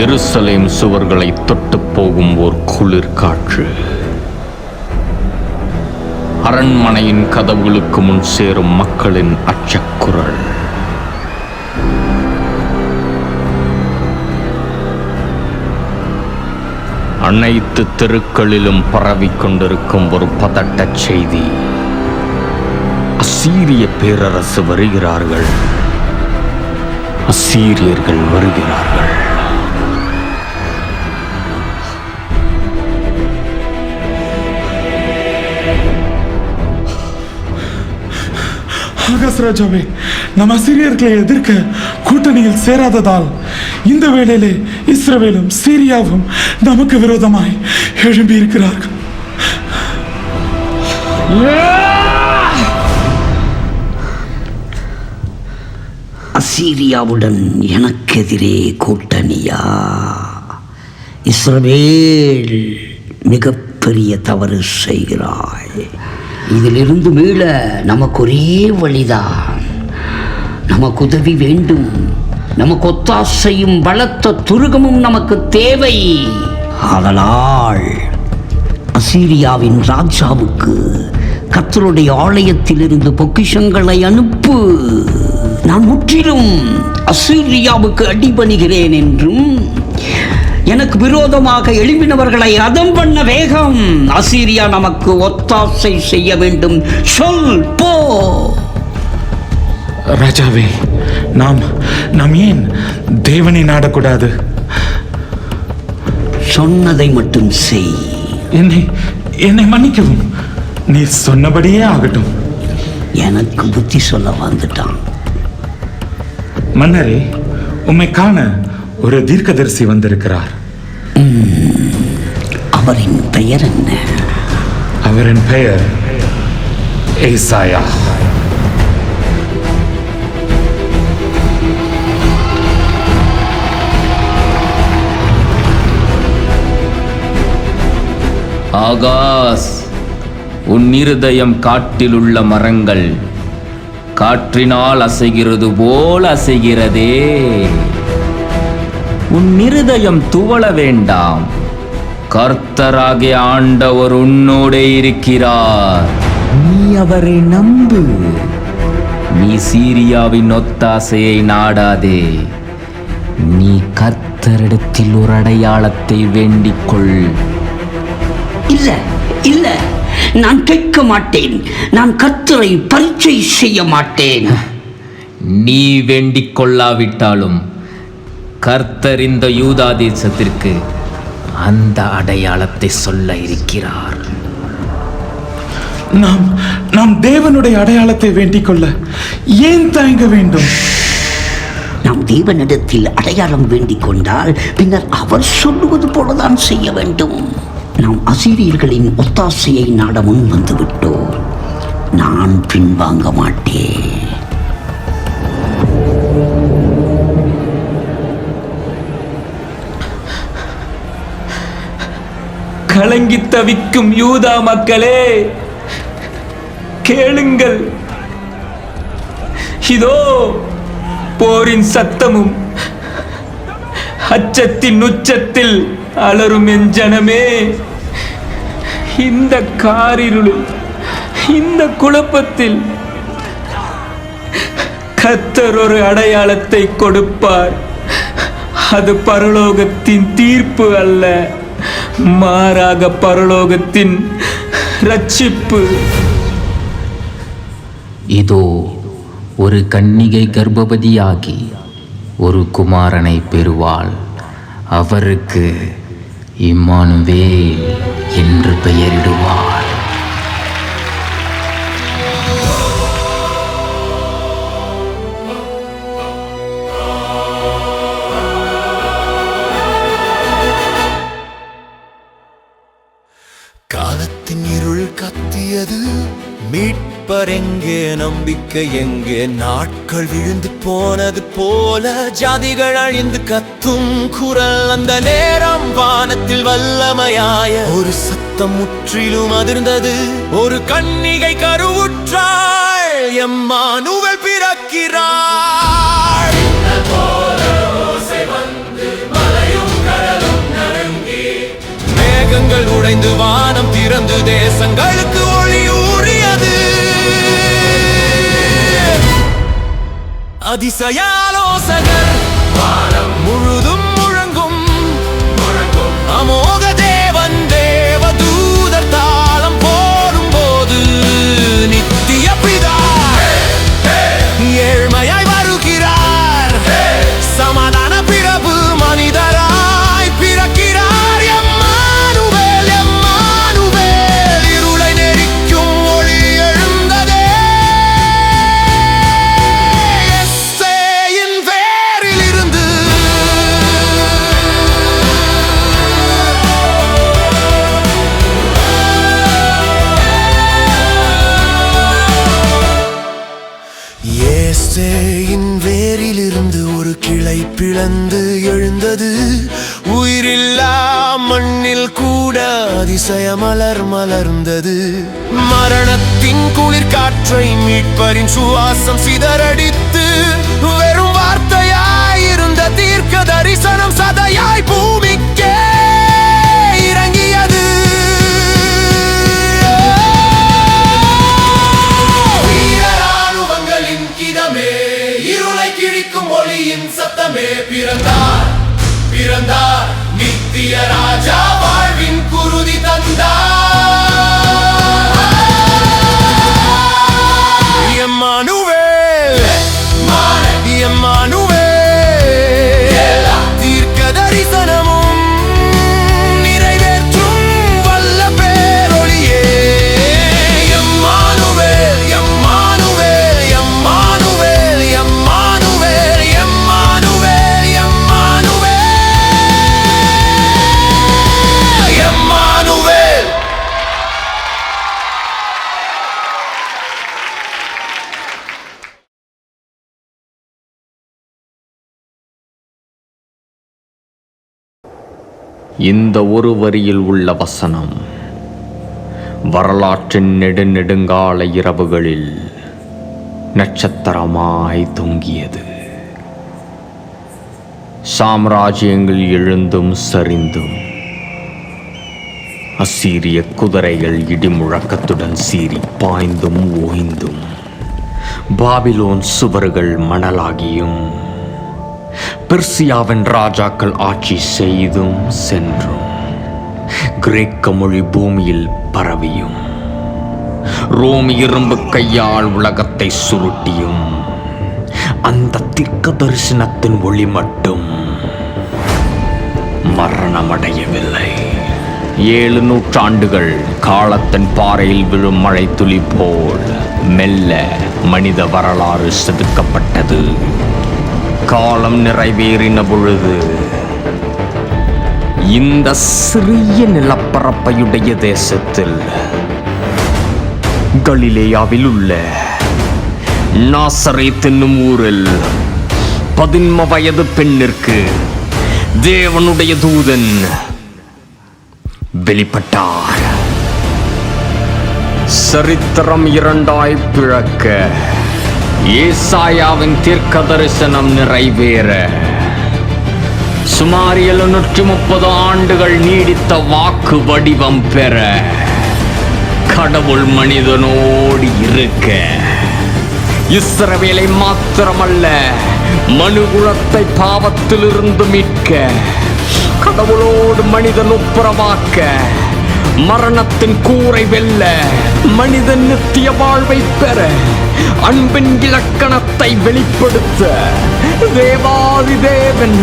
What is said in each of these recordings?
எருசலேம் சுவர்களை தொட்டு போகும் ஓர் குளிர் காற்று. அரண்மனையின் கதவுகளுக்கு முன் சேரும் மக்களின் அச்சக்குரல். அனைத்து தெருக்களிலும் பரவிக் கொண்டிருக்கும் ஒரு பதட்ட செய்தி. அசீரிய பேரரசு வருகிறார்கள், அசீரியர்கள் வருகிறார்கள். ஆகாஷ் ராஜாவே, நம் அசீரியர்களை எதிர்க்க கூட்டணியில் சேராததால் இந்த வேளையிலே இஸ்ரவேலும் சீரியாவும் நமக்கு விரோதமாய் எழும்பி இருக்கிறார்கள். அசீரியாவுடன் எனக்கெதிரே கூட்டணியா? இஸ்ரவேல் மிகப்பெரிய தவறு செய்கிறாய். இதிலிருந்து மீள நமக்கு ஒரே வழிதான். நமக்கு உதவி வேண்டும். நமக்கு ஒத்தாசையும் பலத்த துருகமும் நமக்கு தேவை. ஆதலால் அசீரியாவின் ராஜாவுக்கு கர்த்தருடைய ஆலயத்திலிருந்து பொக்கிஷங்களை அனுப்பு. நான் முற்றிலும் அசீரியாவுக்கு அடிபணிகிறேன் என்றும் எனக்கு விரோதமாக எழும்பினவர்களை அதம் பண்ண வேகம். அசீரியா நமக்கு ஒத்தாசை செய்ய வேண்டும். சொல், போ. ராஜாவே, நாம் ஏன் தேவனை நாடக்கூடாது? சொன்னதை மட்டும் செய். என்னை மன்னிக்கவும். நீ சொன்னபடியே ஆகட்டும். எனக்கு புத்தி சொல்ல வந்துட்டான். மன்னரே, உம்மை காண ஒரு தீர்க்கதரிசி வந்திருக்கிறார். அவரின் பெயர் என்ன? அவரின் பெயர் ஏசாயா. ஆகாஷ், உன் இருதயம் காட்டிலுள்ள மரங்கள் காற்றினால் அசைகிறது போல் அசைகிறதே. உன் இருதயம் துவள வேண்டாம். கர்த்தராகிய ஆண்டவர் உன்னோடே இருக்கிறார். நீ அவரை நம்பு. நீ சீரியாவின் ஒத்தாசையை நாடாதே. நீ கர்த்தரிடத்தில் ஒரு அடையாளத்தை வேண்டிக்கொள். இல்ல இல்ல, நான் கேட்க மாட்டேன். நான் கர்த்தரை பரீட்சை செய்ய மாட்டேன். நீ வேண்டிக் கொள்ளாவிட்டாலும் கர்த்தர் இந்த யூதா தேசத்திற்கு அந்த அடையாளத்தை சொல்ல இருக்கிறார். நாம் தேவனுடைய அடையாளத்தை வேண்டிக் கொள்ள ஏன் தயங்க வேண்டும்? நாம் தேவனிடத்தில் அடையாளம் வேண்டிக் கொண்டால் பின்னர் அவர் சொல்லுவது போலதான் செய்ய வேண்டும். நாம் அசீரியர்களின் ஒத்தாசையை நாட முன் வந்துவிட்டோம். நான் பின்வாங்க மாட்டேன். கலங்கி தவிக்கும் யூதா மக்களே, கேளுங்கள். இதோ போரின் சத்தமும் அச்சத்தின் உச்சத்தில் அலரும் என் ஜனமே. இந்த காரிருளில், இந்த குழப்பத்தில் கர்த்தர் ஒரு அடையாளத்தை கொடுப்பார். அது பரலோகத்தின் தீர்ப்பு அல்ல, மாறாக பரலோகத்தின் ரட்சிப்பு. இதோ ஒரு கன்னிகை கர்ப்பவதியாகி ஒரு குமாரனை பெறுவாள். அவருக்கு இம்மானுவேல் என்று பெயரிடுவார். காலத்தின் இருள் கத்தியது, மீட்பர் எங்கே, நம்பிக்கை எங்கே? நாட்கள் விழுந்து போனது போல ஜாதிகள் அழிந்து கத்தும் குரல். அந்த நேரம் வானத்தில் வல்லமையாய ஒரு சத்தம் முற்றிலும் அதிர்ந்தது. ஒரு கன்னிகை கருவுற்றாள், எம்மானுவேல் பிறக்கிறாள். மலையும் உடைந்து வானம் திறந்து தேசங்களுக்கு ஒளி ஊறியது. அதிசயாலோசகர் வானம் முழுதும் முழங்கும் அமோக தேவன் தேவதூதர் தாளம் போடும்போது நித்திய பிதா ஏழ்மையாய் வருகிறார். சமாதான பிரபு மனிதராய் பிறக்கிறார். எம்மானுவேல் எம்மானுவேல் இருளை நெரிக்கும் ஒளி எழுந்ததே. எஸ்ஸேயின் வேரிலிருந்து எஸ்ஸேயின் வேரிலிருந்து ஒரு கிளை பிளந்து எழுந்தது. உயிரில்லா மண்ணில் கூட அதிசய மலர் மலர்ந்தது. மரணத்தின் குளிர் காற்றை மீட்பரின் சுவாசம் சிதறடித்து வெறும் வார்த்தையாயிருந்த தீர்க்க தரிசனம் சதையாய் பூமிக்கே இறங்கியது. வீரராணுவங்களின் கிதமே இருளை கிழிக்கும் ஒளியின் சத்தமே பிறந்தார் பிறந்தார் நித்திய ராஜா வாழ்வின் குருதி தந்தார். எம்மானுவேல் எம்மானுவேல் தீர்க்க தரிசனமும் நிறைவேற்றும் வல்ல பேரொளியே. Emmanuel Emmanuel Emmanuel Emmanuel Emmanuel Emmanuel Emmanuel. இந்த ஒரு வரியில் உள்ள வசனம் வரலாற்றின் நெடுங்கால இரவுகளில் நட்சத்திரமாய் தொங்கியது. சாம்ராஜ்யங்கள் எழுந்தும் சரிந்தும், அசீரிய குதிரைகள் இடிமுழக்கத்துடன் சீறி பாய்ந்தும் ஓய்ந்தும், பாபிலோன் சுவர்கள் மணலாகியும், பெர்சியாவின் ராஜாக்கள் ஆட்சி செய்தும் சென்றும், கிரேக்க மொழி பூமியில் பரவியும், ரோம் இரும்பு கையால் உலகத்தை சுருட்டியும், அந்த தீர்க்க தரிசனத்தின் ஒளி மட்டும் மரணமடையவில்லை. 7 நூற்றாண்டுகள் காலத்தின் பாறையில் விழும் மழை துளி போல் மெல்ல மனித வரலாறு செதுக்கப்பட்டது. காலம் நிறைவேறின பொழுது இந்த சிறிய நிலப்பரப்பையுடைய தேசத்தில் கலிலேயாவில் உள்ள நாசரேத் என்னும் ஊரில் 11 வயது பெண்ணிற்கு தேவனுடைய தூதன் வெளிப்பட்டார். சரித்திரம் 2ஆய் பிளக்க ஏசாயாவின் தீர்க்க தரிசனம் நிறைவேற சுமார் 730 ஆண்டுகள் நீடித்த வாக்கு வடிவம் பெற கடவுள் மனிதனோடு இருக்க இஸ்ரவேலை மாத்திரமல்ல மனுகுலத்தை பாவத்திலிருந்து மீட்க கடவுளோடு மனிதன் ஒப்புரவாக்க மரணத்தின் கூரை வெல்ல மனிதன் நித்திய வாழ்வை பெற அன்பின் இலக்கணத்தை வெளிப்படுத்த தேவாதி தேவன்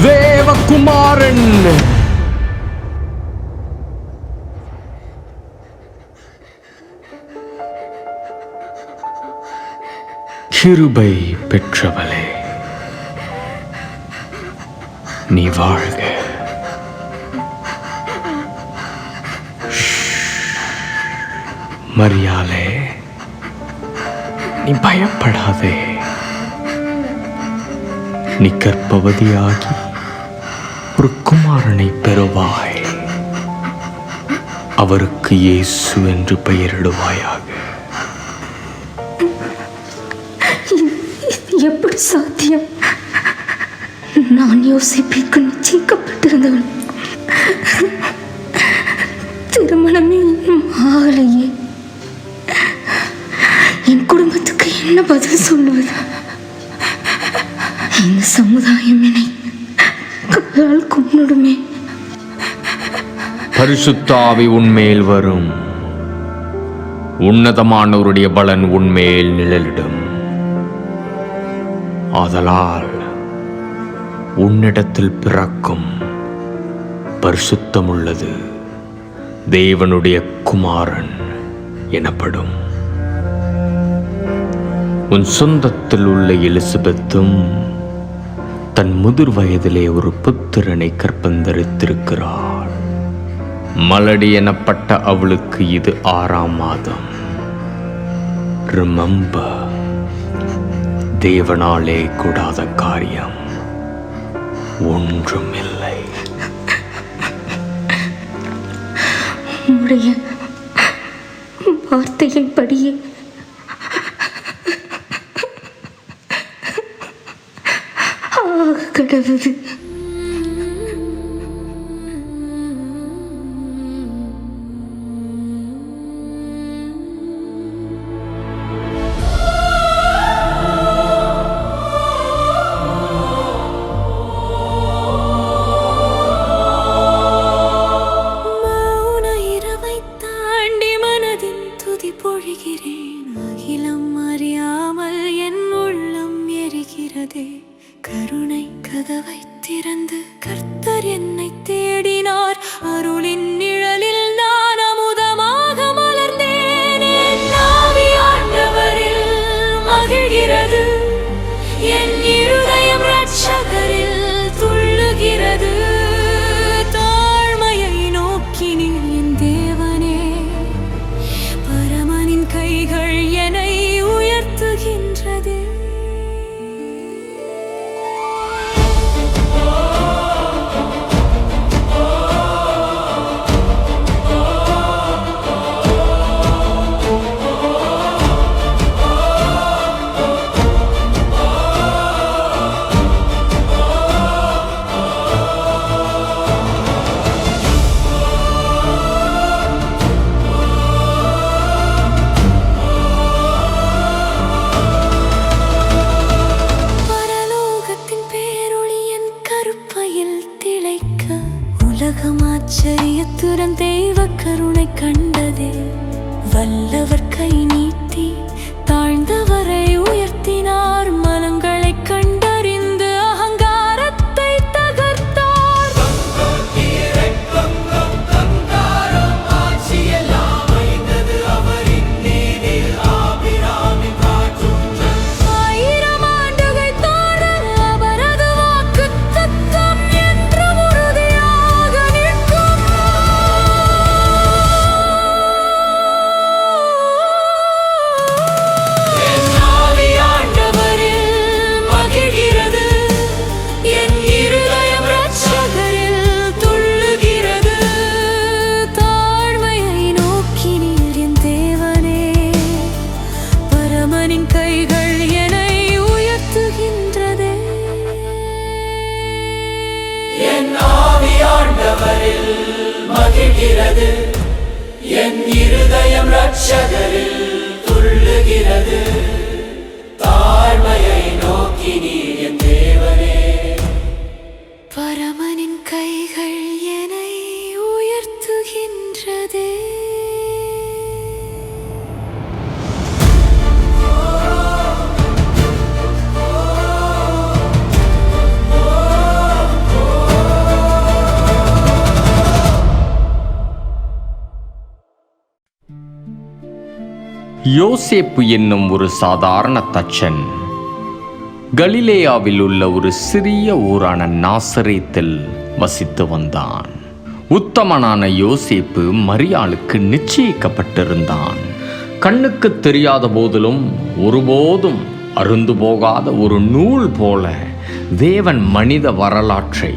தேவகுமாரன் கிருபை பெற்றவளே நீ வாழ்க. மரியாளே நீ பயப்படாதே. நீ கர்ப்பவதியாகி ஒரு குமாரனை பெறுவாய். அவருக்கு இயேசு என்று பெயரிடுவாயாக. எப்படி சாத்தியம்? நான் யோசிப்பிற்கு நிச்சயிக்கப்பட்டிருந்தவன். திருமணமே இன்னும் ஆகலையே. என் குடும்பத்துக்கு என்ன பதில் சொல்லுவது? இந்த சமுதாயம் என்னை கையால் கொன்னுடுமே. பரிசுத்த ஆவி உன்மேல் வரும். உன்னதமானவருடைய பலன் உன்மேல் நிழலிடும். ஆதலால் உன்னிடத்தில் பிறக்கும் பரிசுத்தமுள்ளது தேவனுடைய குமாரன் எனப்படும். உன் சொந்தத்தில் உள்ள எலிசபெத்தும் தன் முதிர் வயதிலே ஒரு புத்திரனை கற்பந்தரித்திருக்கிறாள். மலடி எனப்பட்ட அவளுக்கு இது 6ஆம் மாதம். ரிமெம்பர், தேவனாலே கூடாத காரியம் ஒன்றுமில்லை. உம்முடைய வார்த்தையின்படியே கடவுது. அகிலம் அறியாமல் என் உள்ளம் எரிகிறதே. கருணை கதவை திறந்து கர்த்தர் என்னை தேடினார். அருளின் நிழலில் நான் அமுதமாக மலர்ந்தேன். என் ஆவி ஆண்டவரில் மகிழ்கிறது. என் இருதயம் இரட்சகரில் துள்ளுகிறது. தாழ்மையை நோக்கினீர் என் தேவனே. பரமனின் கைகள் என்னை உயர்த்துகின்றதே. உலகம் ஆச்சரியத்துடன் தெய்வ கருணை கண்டதே. வல்லவர் கை நீட்டி தாழ்ந்தவரை உயர்த்தினார். மனங்களை கண்டறிந்து அகங்காரத்தை தகர்த்தார். மகிழ்கிறது. என் இருதயம் இரட்சகரில் துள்ளுகிறது. தாழ்மையை நோக்கி நீர் என் தேவனே. பரமனின் கைகள் என்னை உயர்த்துகின்றதே. யோசேப்பு என்னும் ஒரு சாதாரண தச்சன் கலிலேயாவில் உள்ள ஒரு சிறிய ஊரான நாசரேத்தில் வசித்து வந்தான். உத்தமனான யோசேப்பு மரியாளுக்கு நிச்சயிக்கப்பட்டிருந்தான். கண்ணுக்கு தெரியாத போதிலும் ஒருபோதும் அருந்து போகாத ஒரு நூல் போல தேவன் மனித வரலாற்றை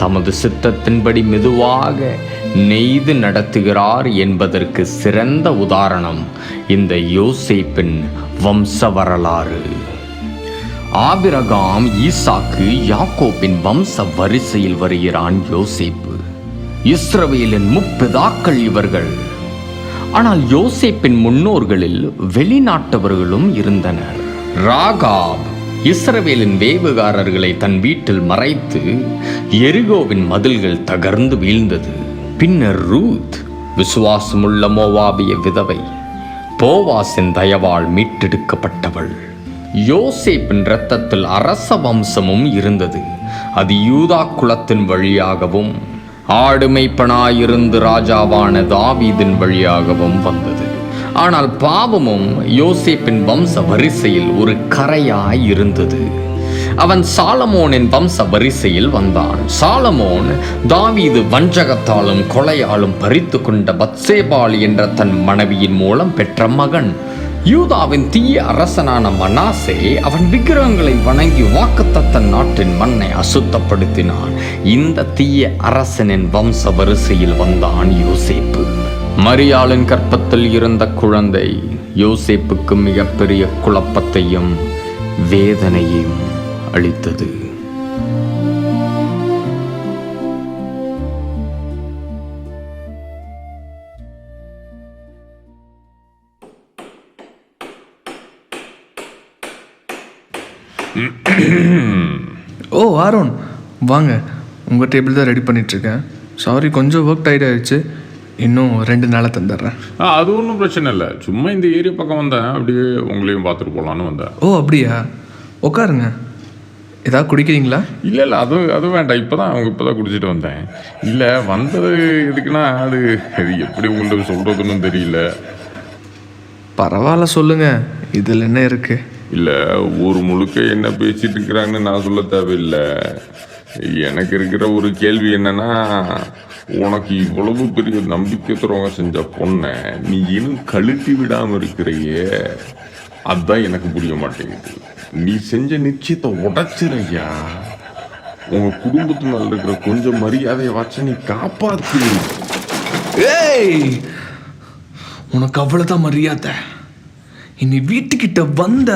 தமது சித்தத்தின்படி மெதுவாக நெய்து நடத்துகிறார் என்பதற்கு சிறந்த உதாரணம் இந்த யோசேப்பின் வம்ச வரலாறு. ஆபிரகாம், ஈசாக்கு, யாக்கோபின் வம்ச வரிசையில் வருகிறான் யோசேப்பு. இஸ்ரவேலின் முப்பிதாக்கள் இவர்கள். ஆனால் யோசேப்பின் முன்னோர்களில் வெளிநாட்டவர்களும் இருந்தனர். ராகாப் இஸ்ரவேலின் வேவுகாரர்களை தன் வீட்டில் மறைத்து எரிகோவின் மதில்கள் தகர்ந்து வீழ்ந்தது. பின்னர் ரூத் விசுவாசமுள்ள மோவாபிய விதவை போவாசின் தயவால் மீட்டெடுக்கப்பட்டவள். யோசேப்பின் இரத்தத்தில் அரச வம்சமும் இருந்தது. அது யூதா குலத்தின் வழியாகவும் ஆடுமைப்பனாயிருந்து ராஜாவான தாவீதின் வழியாகவும் வந்தது. ஆனால் பாவமும் யோசேப்பின் வம்ச வரிசையில் ஒரு கரையாய் இருந்தது. அவன் சாலமோனின் வம்ச வரிசையில் வந்தான். சாலமோன் தாவீது வஞ்சகத்தாலும் கொலையாலும் பறித்து கொண்ட பத்சேபாள் என்ற தன் மனைவியின் மூலம் பெற்ற மகன். யூதாவின் தீய அரசனான மனாசே அவன் விக்கிரகங்களை வணங்கி வாக்குத்தத்தன் நாட்டின் மண்ணை அசுத்தப்படுத்தினான். இந்த தீய அரசனின் வம்ச வரிசையில் வந்தான் யோசேப்பு. மரியாளின் கற்பத்தில் இருந்த குழந்தை யோசேப்புக்கு மிகப்பெரிய குழப்பத்தையும் வேதனையும் அளித்தது. ஓ ஆரோன், வாங்க. உங்கள் டேபிள் தான் ரெடி பண்ணிகிட்ருக்கேன். சாரி, கொஞ்சம் ஒர்க் டைட் ஆகிடுச்சு. இன்னும் 2 நாளாக தந்துடுறேன். அது ஒன்றும் பிரச்சனை இல்லை. சும்மா இந்த ஏரியா பக்கம் வந்தேன், அப்படியே உங்களையும் பார்த்துட்டு போகலான்னு வந்தேன். ஓ அப்படியா? உட்காருங்க. ஏதாவது குடிக்கிறீங்களா? இல்லை அது வேண்டாம். இப்போ தான் குடிச்சிட்டு வந்தேன். இல்லை வந்தது எதுக்குன்னா அது எப்படி உங்கள்கிட்ட சொல்கிறதுன்னு தெரியல. பரவாயில்ல, சொல்லுங்கள். இதில் என்ன இருக்குது? இல்லை, ஊர் முழுக்க என்ன பேசிட்டு இருக்கிறாங்கன்னு நான் சொல்ல தேவையில்லை. எனக்கு இருக்கிற ஒரு கேள்வி என்னன்னா, உனக்கு இவ்வளவு பெரிய நம்பிக்கை துரோகம் செஞ்ச பொண்ணை நீ இன்னும் கழுத்தி விடாமல் இருக்கிறையே, அதுதான் எனக்கு புரிய மாட்டேங்குது. நீ செஞ்ச நிச்சயத்தை உடைச்சிரையா. உங்க குடும்பத்து மேல இருக்கிற கொஞ்சம் மரியாதையை வச்சு நீ காப்பாத்து. ஏய், உனக்கு அவ்வளோதான் மரியாதை. இனி வீட்டுக்கிட்ட வந்த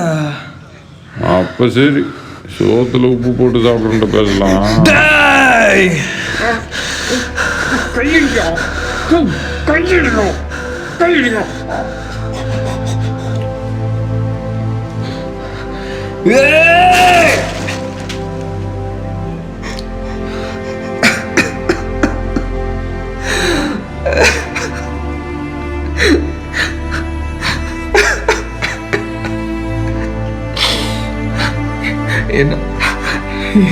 அப்ப சரி, சோத்துல உப்பு போட்டு சாப்பிட்டு பேசலாம்.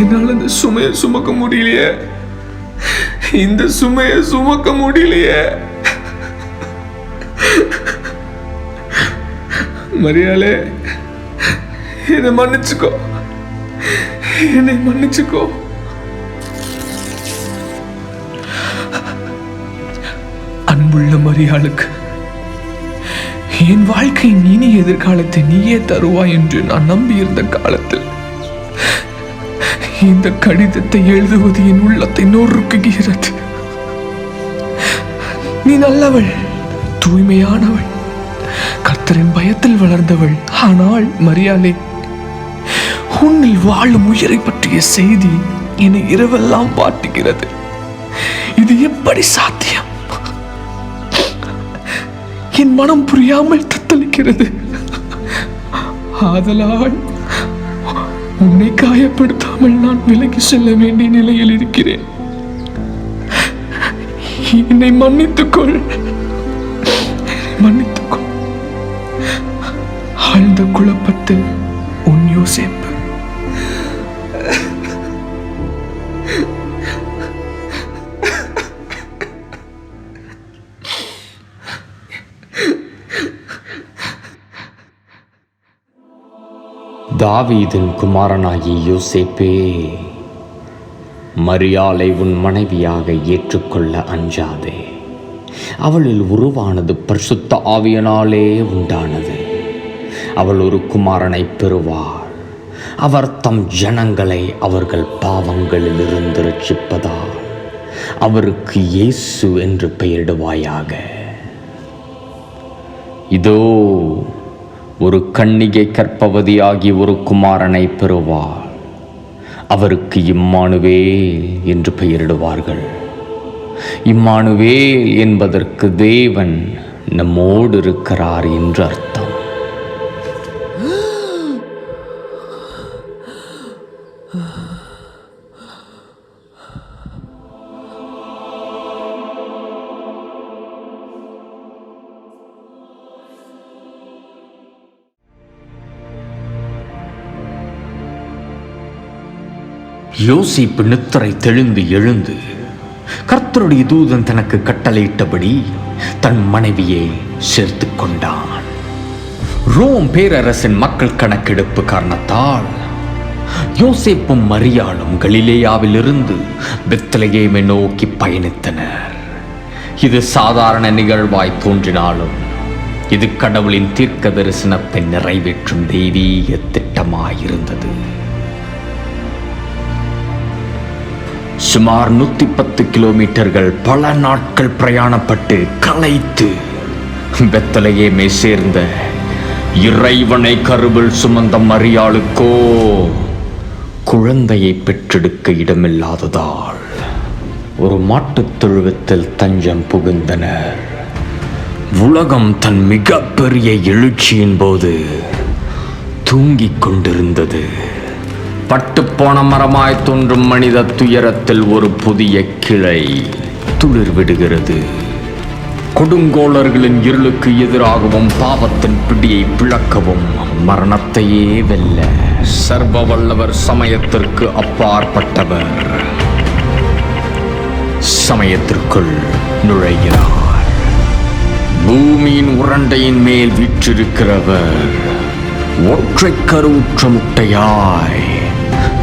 என்னால இந்த சுமையை சுமக்க முடியலையே. இந்த சுமையை சுமக்க முடியலையே. மரியாளே, என்னை மன்னிச்சுக்கோ. என்னை மன்னிச்சுக்கோ. அன்புள்ள மரியாளுக்கு என் வாழ்க்கையின் இனி எதிர்காலத்தை நீயே தருவாய் என்று நான் நம்பியிருந்த காலத்தில் இந்த கடிதத்தை எழுதுவது என் உள்ளத்தை நொறுக்குகிறது. நீ நல்லவள், தூய்மையானவள், கர்த்தரின் பயத்தில் வளர்ந்தவள். ஆனால் மரியாளே, உன்னில் வாழும் உயிரை பற்றிய செய்தி என்னை இரவெல்லாம் பாட்டுகிறது. இது எப்படி சாத்தியம்? என் மனம் புரியாமல் தத்தளிக்கிறது. ஆதலால் உன்னை காயப்படுத்தாமல் நான் விலகி செல்ல வேண்டிய நிலையில் இருக்கிறேன். என்னை மன்னித்துக்கொள், மன்னித்துக்கொள். ஆழ்ந்த குழப்பத்தில் உன் யோசேப்பு. தாவீதின் குமாரனாகிய யோசேப்பே, மரியாளை உன் மனைவியாக ஏற்றுக்கொள்ள அஞ்சாதே. அவளில் உருவானது பரிசுத்த ஆவியினாலே உண்டானது. அவள் ஒரு குமாரனை பெறுவாள். அவர் தம் ஜனங்களை அவர்கள் பாவங்களிலிருந்து ரட்சிப்பதால் அவருக்கு இயேசு என்று பெயரிடுவாயாக. இதோ, ஒரு கன்னிகை கர்ப்பவதியாகி ஒரு குமாரனை பெறுவாள். அவருக்கு இம்மானுவேல் என்று பெயரிடுவார்கள். இம்மானுவேல் என்பதற்கு தேவன் நம்மோடு இருக்கிறார் என்று அர்த்தம். யோசேப்பு நித்திரை தெளிந்து எழுந்து கர்த்தருடைய தூதன் தனக்கு கட்டளையிட்டபடி தன் மனைவியை சேர்த்து கொண்டான். ரோம் பேரரசின் மக்கள் கணக்கெடுப்பு காரணத்தால் யோசேப்பும் மரியாளும் கலிலேயாவில் இருந்து பெத்லகேமை நோக்கி பயணித்தனர். இது சாதாரண நிகழ்வாய் தோன்றினாலும் இது கடவுளின் தீர்க்க தரிசனத்தை நிறைவேற்றும் தெய்வீக திட்டமாயிருந்தது. சுமார் 110 கிலோமீட்டர்கள் பல நாட்கள் பிரயாணப்பட்டு களைத்து பெத்லகேமை சேர்ந்த இறைவனை கருவில் சுமந்த மரியாளுக்கோ குழந்தையை பெற்றெடுக்க இடமில்லாததால் ஒரு மாட்டுத் தொழுவத்தில் தஞ்சம் புகுந்தனர். உலகம் தன் மிகப்பெரிய எழுச்சியின் போது தூங்கிக் கொண்டிருந்தது. பட்டுப்போன மரமாய் தோன்றும் மனித துயரத்தில் ஒரு புதிய கிளை துளிர் விடுகிறது. கொடுங்கோளர்களின் இருளுக்கு எதிராகவும் பாவத்தின் பிடியை பிளக்கவும் மரணத்தையே வெல்ல சர்வ வல்லவர் சமயத்திற்கு அப்பாற்பட்டவர் சமயத்திற்குள் நுழைகிறார். பூமியின் உருண்டையின் மேல் வீற்றிருக்கிறவர் ஒற்றை கருவுற்ற முட்டையாய்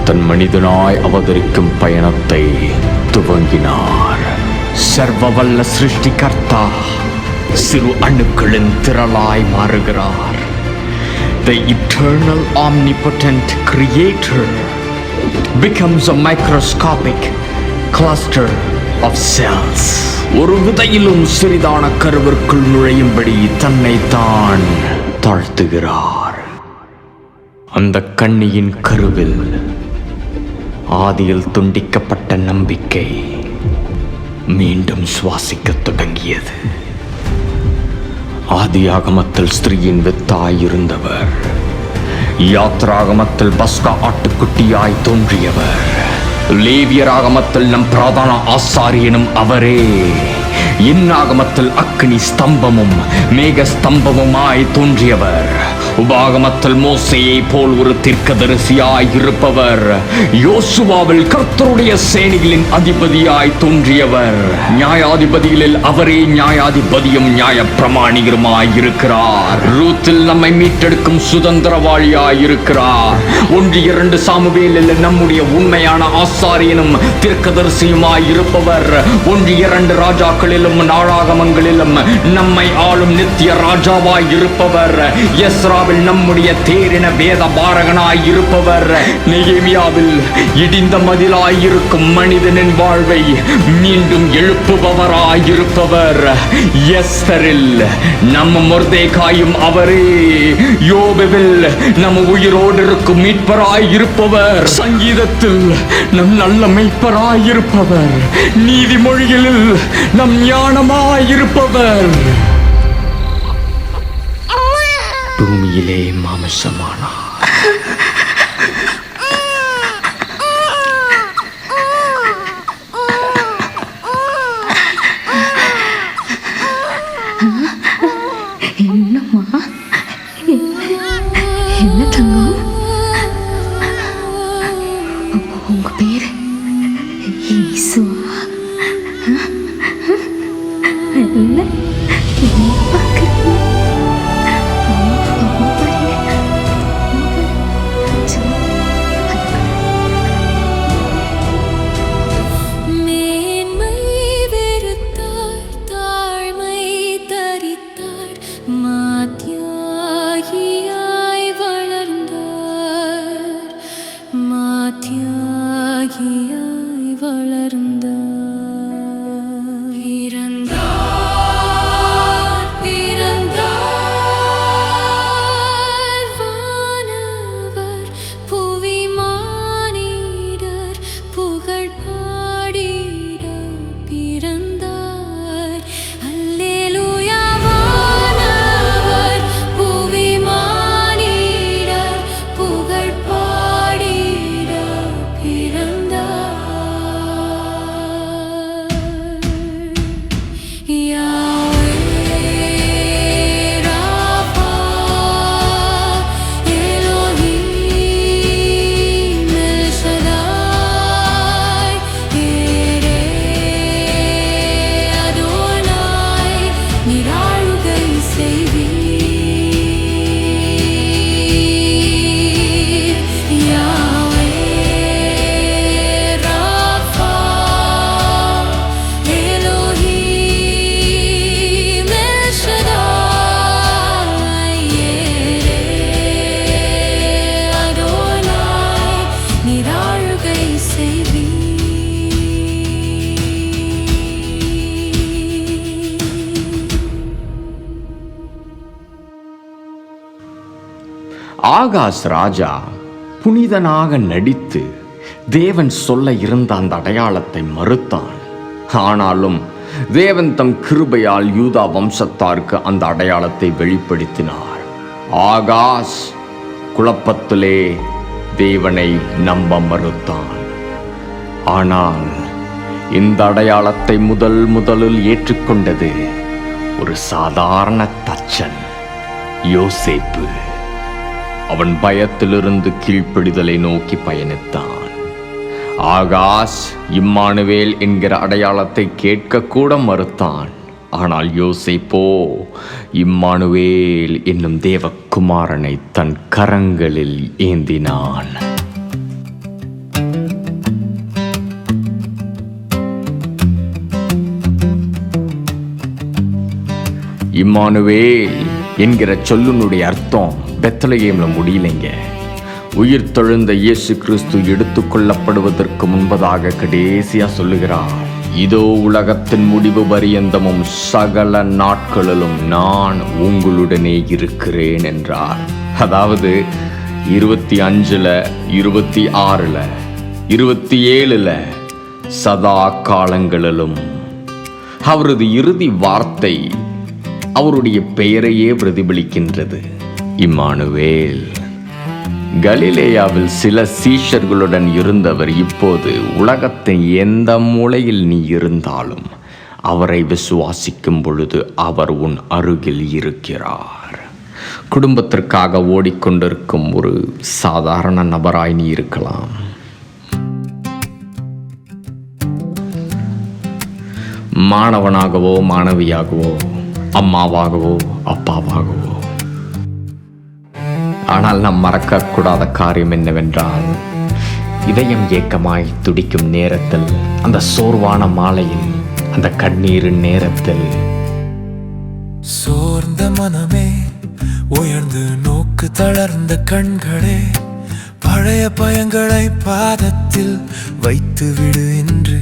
தன் மனிதனாய் அவதரிக்கும் பயணத்தை துவங்கினார். சர்வவல்ல சிருஷ்டிகர்த்தா சிறு அணுக்களின் திரளாய் மாறுகிறார். The eternal omnipotent creator becomes a microscopic cluster of cells. ஒரு விதையிலும் சிறிதான கருவிற்குள் நுழையும்படி தன்னை தான் தாழ்த்துகிறார். அந்த கன்னியின் கருவில் ஆதியில் துண்டிக்கப்பட்ட நம்பிக்கை மீண்டும் சுவாசிக்கத் தொடங்கியது. ஆதியாகமத்தில் ஸ்திரீயின் வித்தாயிருந்தவர், யாத்ராகமத்தில் பஸ்கா ஆட்டுக்குட்டியாய் தோன்றியவர், லேவியராகமத்தில் நம் பிரதான ஆசாரியனும் அவரே, இன்னாகமத்தில் அக்னி ஸ்தம்பமும் மேக ஸ்தம்பமுமாய் தோன்றியவர், உபாகமத்தில் மோசேயை போல் ஒரு தீர்க்கதரிசியாய் இருப்பவர், யோசுவாவில் கர்த்தருடைய சேனைகளின் அதிபதியாய் தோன்றியவர், நியாயாதிபதிகளில் அவரே நியாயாதிபதியும் நியாய பிரமாணிகருமாய் இருக்கிறார், ரூத்தில் நம்மை மீட்டெடுக்கும் சுதந்திரவாளியாய் இருக்கிறார், 1-2 சாமுவேலில் நம்முடைய உண்மையான ஆசாரியனும் தீர்க்கதரிசியுமாய் இருப்பவர், 1-2 ராஜாக்களிலும் நாளாகமங்களிலும் நம்மை ஆளும் நித்திய ராஜாவாய் இருப்பவர், எஸ்ராவில் நம்முடைய தேரின வேத பாரகனாய் இருப்பவர், நெகேமியாவில் இடிந்த மதிலாய் இருக்கும் மனிதனின் வாழ்வை மீண்டும் எழுப்புபவராய் இருப்பவர், எஸ்தரில் நம்ம மொர்தேகாயும் அவரே, யோபுவில் நம்ம உயிரோடு இருக்கும் மீட்பராய் இருப்பவர், சங்கீதத்தில் நம் நல்ல மெய்ப்பராய் இருப்பவர், நீதிமொழிகளில் நம் ஞானமாய் இருப்பவர், பூமியிலே மாமிசமானார். என்னம்மா என்ன தங்கம், உங்க பேரு ஈசுவா? இல்ல மேன்மை வெறுத்தார், தாழ்மை தரித்தார், மாத்தியாகியாய் வளர்ந்தார், மாத்தியாகியாய் வளர்ந்தார், இறந்தார் ஆகாஸ் ராஜா புனிதனாக நடித்து தேவன் சொல்ல இருந்த அந்த அடையாளத்தை மறுத்தான். ஆனாலும் தேவன் தம் கிருபையால் யூதா வம்சத்தாருக்கு அந்த அடையாளத்தை வெளிப்படுத்தினார். ஆகாஸ் குழப்பத்திலே தேவனை நம்ப மறுத்தான். ஆனால் இந்த அடையாளத்தை முதலில் ஏற்றுக்கொண்டது ஒரு சாதாரண தச்சன், யோசேப்பு. அவன் பயத்திலிருந்து கீழ்ப்படிதலை நோக்கி பயணித்தான். ஆகாஸ் இம்மானுவேல் என்கிற அடையாளத்தை கேட்க கூட மறுத்தான். ஆனால் யோசேப்போ இம்மானுவேல் என்னும் தேவகுமாரனை தன் கரங்களில் ஏந்தினான். இம்மானுவேல் என்கிற சொல்லுனுடைய அர்த்தம் பெத்லகேம்ல முடியலைங்க. உயிர் தொழுந்த இயேசு கிறிஸ்து எடுத்துக்கொள்ளப்படுவதற்கு முன்பதாக கடைசியா சொல்லுகிறார், இதோ உலகத்தின் முடிவு பரியந்தமும் சகல நாட்களிலும் நான் உங்களுடனே இருக்கிறேன் என்றார். அதாவது 25, 26, 27 சதா காலங்களிலும். அவரது இறுதி வார்த்தை அவருடைய பெயரையே பிரதிபலிக்கின்றது, இம்மானுவேல். கலிலேயாவில் சில சீஷர்களுடன் இருந்தவர் இப்போது உலகத்தின் எந்த மூலையில் நீ இருந்தாலும் அவரை விசுவாசிக்கும் பொழுது அவர் உன் அருகில் இருக்கிறார். குடும்பத்திற்காக ஓடிக்கொண்டிருக்கும் ஒரு சாதாரண நபராய் நீ இருக்கலாம். மாணவனாகவோ மாணவியாகவோ அம்மாவாகவோ அப்பாவாகவோ. ஆனால் நாம் மறக்கக்கூடாத காரியம் என்னவென்றால், இதயம் ஏக்கமாய் துடிக்கும் நேரத்தில், அந்த சோர்வான மாலையில், அந்த கண்ணீரின் நேரத்தில், சோர்ந்த மனமே உயர்ந்து நோக்கு, தளர்ந்த கண்களே பழைய பயங்களை பாதத்தில் வைத்து விடு என்று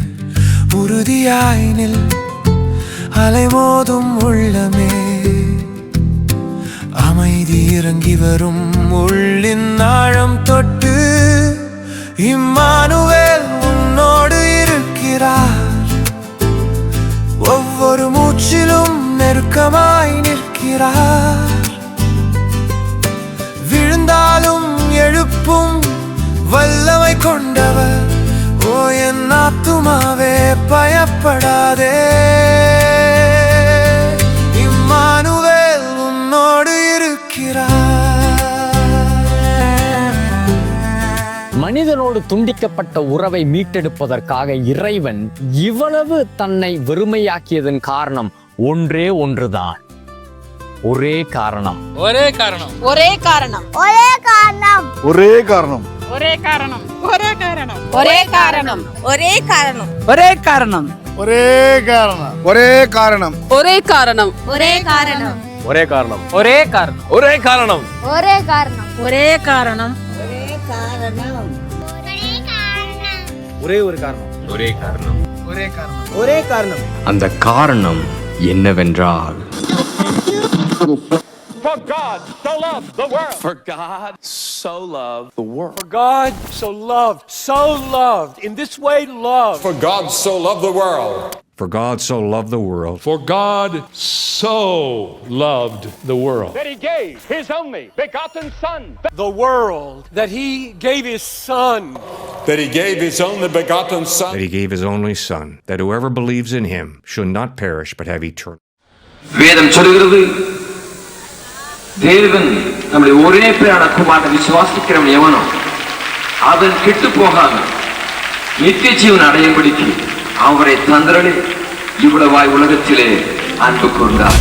உறுதியாய் நில். அலைமோதும் உள்ளமே அமைதி இறங்கி வரும் உள்ளின் ஆழம் தொட்டு, இம்மானுவேல் உன்னோடு இருக்கிறார். ஒவ்வொரு மூச்சிலும் நெருக்கமாய் நிற்கிறார். விழுந்தாலும் எழுப்பும் வல்லமை கொண்டவர். ஓ என் ஆத்துமாவே பயப்படாதே, இம்மானுவேல் உன்னோடு இருக்கிறார். மனிதனோடு துண்டிக்கப்பட்ட உறவை மீட்டெடுப்பதற்காக இறைவன் இவ்வளவு தன்னை வெறுமையாக்கியதன் காரணம் ஒன்றே ஒன்றுதான். ஒரே காரணம். ஒரே காரணம். ஒரே காரணம். ஒரே காரணம். ஒரே காரணம். ஒரே காரணம். ஒரே காரணம். ஒரே காரணம். ஒரே காரணம். ஒரே காரணம். ஒரே காரணம். ஒரே காரணம். ஒரே காரணம். ஒரே காரணம். ஒரே காரணம். ஒரே காரணம். ஒரே காரணம். ஒரே காரணம். ஒரே காரணம். ஒரே ஒரு காரணம். ஒரே காரணம். ஒரே காரணம். ஒரே காரணம். அந்த காரணம் என்னவென்றால், For God so loved the world. For God so loved the world. For God so loved, in this way loved. For God so loved the world. For God so loved the world. For God so loved the world. That he gave his only begotten Son. The world. That he gave his Son. That he gave his only begotten Son. That he gave his only Son, that whoever believes in him should not perish but have eternal. வேதம் சொல்கிறது, தேவன் நம்முடைய ஒரே பேரான குமாரனை விசுவாசிக்கிறவன் எவனோ அவன் கெட்டு போகாத நித்திய ஜீவன் அடையும்படிக்கு அவரை தந்தரளி இவ்வளவாய் உலகத்திலே அன்பு கூர்ந்தார்.